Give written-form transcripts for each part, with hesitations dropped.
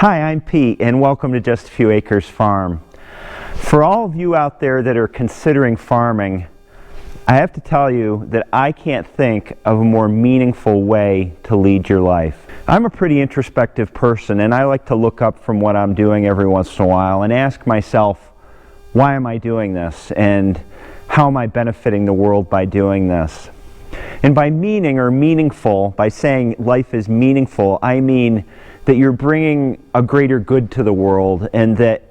Hi, I'm Pete, and welcome to Just a Few Acres Farm. For all of you out there that are considering farming, I have to tell you that I can't think of a more meaningful way to lead your life. I'm a pretty introspective person, and I like to look up from what I'm doing every once in a while and ask myself, why am I doing this? And how am I benefiting the world by doing this? And by meaning or meaningful, by saying life is meaningful, I mean that you're bringing a greater good to the world and that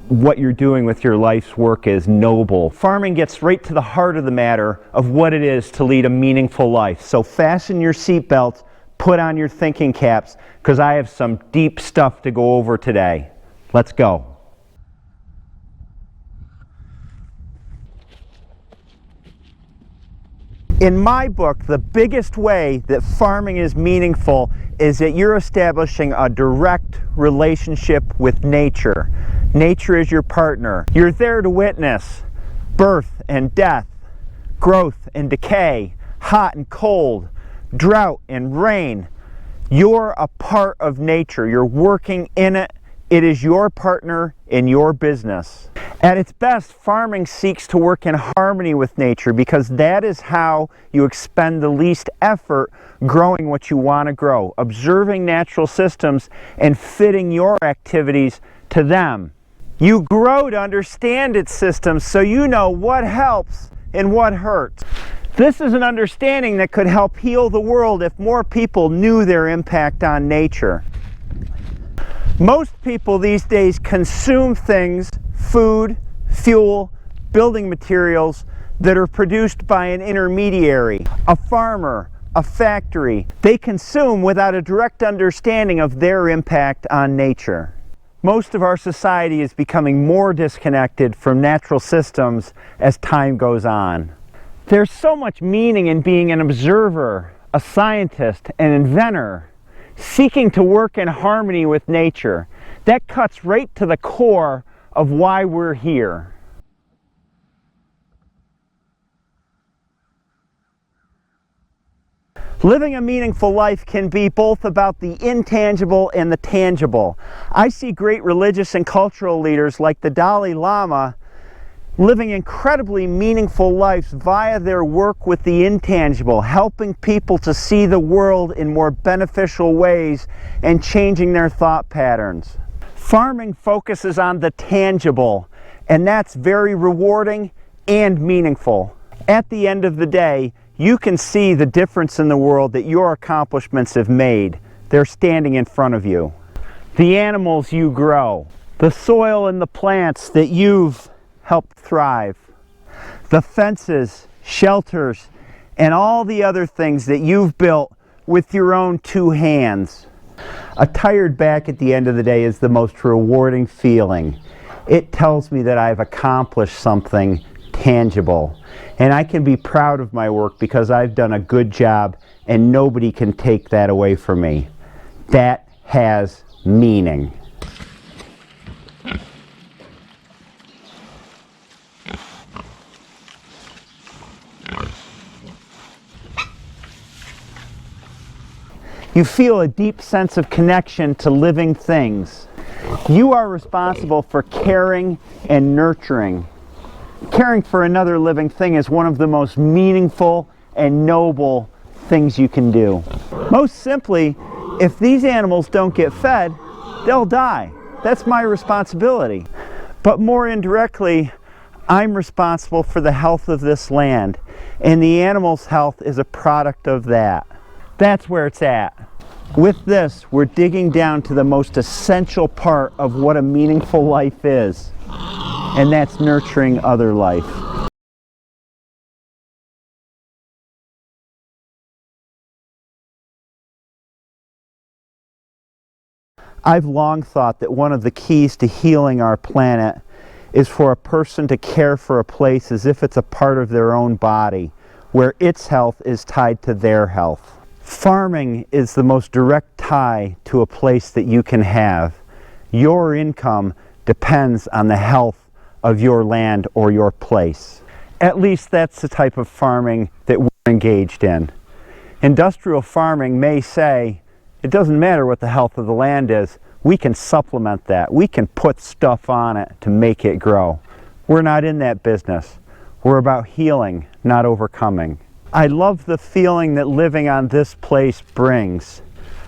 what you're doing with your life's work is noble. Farming gets right to the heart of the matter of what it is to lead a meaningful life. So fasten your seatbelts, put on your thinking caps, because I have some deep stuff to go over today. Let's go. In my book, the biggest way that farming is meaningful is that you're establishing a direct relationship with nature. Nature is your partner. You're there to witness birth and death, growth and decay, hot and cold, drought and rain. You're a part of nature. You're working in it. It is your partner in your business. At its best, farming seeks to work in harmony with nature because that is how you expend the least effort growing what you want to grow, observing natural systems and fitting your activities to them. You grow to understand its systems so you know what helps and what hurts. This is an understanding that could help heal the world if more people knew their impact on nature. Most people these days consume things, food, fuel, building materials that are produced by an intermediary, a farmer, a factory. They consume without a direct understanding of their impact on nature. Most of our society is becoming more disconnected from natural systems as time goes on. There's so much meaning in being an observer, a scientist, an inventor, seeking to work in harmony with nature. That cuts right to the core of why we're here. Living a meaningful life can be both about the intangible and the tangible. I see great religious and cultural leaders like the Dalai Lama living incredibly meaningful lives via their work with the intangible, helping people to see the world in more beneficial ways and changing their thought patterns. Farming focuses on the tangible, and that's very rewarding and meaningful. At the end of the day, you can see the difference in the world that your accomplishments have made. They're standing in front of you. The animals you grow, the soil and the plants that you've helped thrive, the fences, shelters, and all the other things that you've built with your own two hands. A tired back at the end of the day is the most rewarding feeling. It tells me that I've accomplished something tangible, and I can be proud of my work because I've done a good job and nobody can take that away from me. That has meaning. You feel a deep sense of connection to living things. You are responsible for caring and nurturing. Caring for another living thing is one of the most meaningful and noble things you can do. Most simply, if these animals don't get fed, they'll die. That's my responsibility. But more indirectly, I'm responsible for the health of this land, and the animal's health is a product of that. That's where it's at. With this, we're digging down to the most essential part of what a meaningful life is, and that's nurturing other life. I've long thought that one of the keys to healing our planet is for a person to care for a place as if it's a part of their own body, where its health is tied to their health. Farming is the most direct tie to a place that you can have. Your income depends on the health of your land or your place. At least that's the type of farming that we're engaged in. Industrial farming may say It doesn't matter what the health of the land is. We can supplement that. We can put stuff on it to make it grow. We're not in that business. We're about healing, not overcoming. I love the feeling that living on this place brings.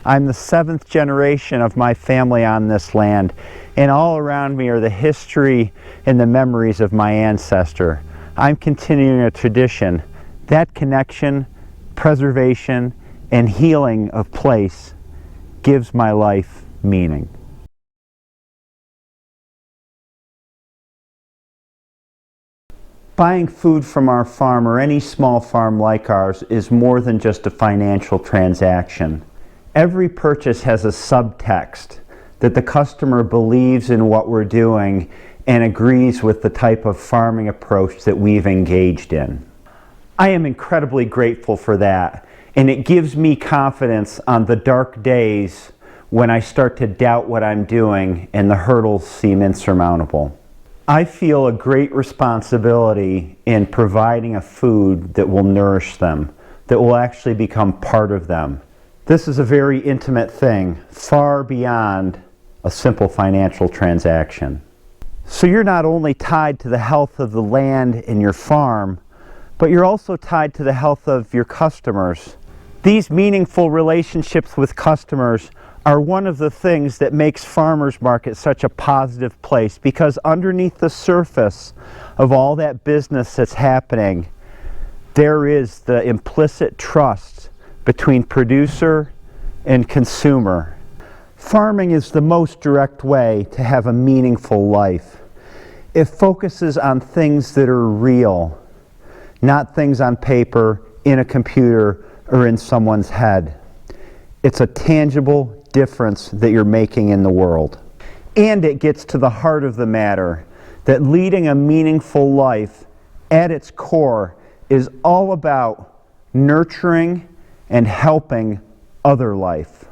I'm the 7th generation of my family on this land, and all around me are the history and the memories of my ancestor. I'm continuing a tradition. That connection, preservation, and healing of place gives my life meaning. Buying food from our farm or any small farm like ours is more than just a financial transaction. Every purchase has a subtext that the customer believes in what we're doing and agrees with the type of farming approach that we've engaged in. I am incredibly grateful for that, and it gives me confidence on the dark days when I start to doubt what I'm doing and the hurdles seem insurmountable. I feel a great responsibility in providing a food that will nourish them, that will actually become part of them. This is a very intimate thing, far beyond a simple financial transaction. So you're not only tied to the health of the land in your farm, but you're also tied to the health of your customers. These meaningful relationships with customers are one of the things that makes Farmers Market such a positive place, because underneath the surface of all that business that's happening, there is the implicit trust between producer and consumer. Farming is the most direct way to have a meaningful life. It focuses on things that are real, not things on paper, in a computer, or in someone's head. It's a tangible difference that you're making in the world. And it gets to the heart of the matter, that leading a meaningful life at its core is all about nurturing and helping other life.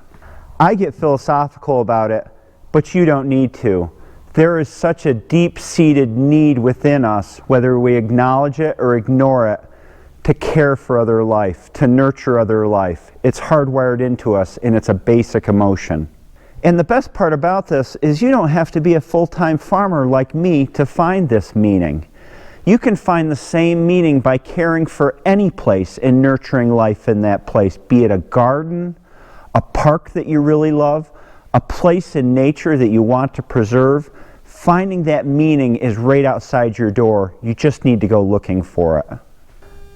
I get philosophical about it, but you don't need to. There is such a deep-seated need within us, whether we acknowledge it or ignore it, to care for other life, to nurture other life. It's hardwired into us, and it's a basic emotion. And the best part about this is you don't have to be a full-time farmer like me to find this meaning. You can find the same meaning by caring for any place and nurturing life in that place, be it a garden, a park that you really love, a place in nature that you want to preserve. Finding that meaning is right outside your door. You just need to go looking for it.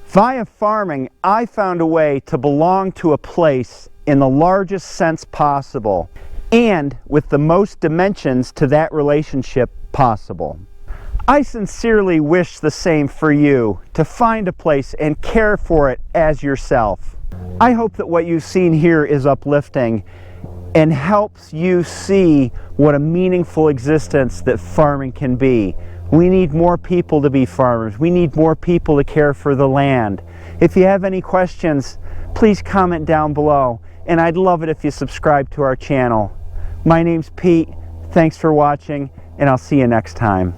Via farming, I found a way to belong to a place in the largest sense possible, and with the most dimensions to that relationship possible. I sincerely wish the same for you, to find a place and care for it as yourself. I hope that what you've seen here is uplifting and helps you see what a meaningful existence that farming can be. We need more people to be farmers. We need more people to care for the land. If you have any questions, please comment down below, and I'd love it if you subscribe to our channel. My name's Pete. Thanks for watching, and I'll see you next time.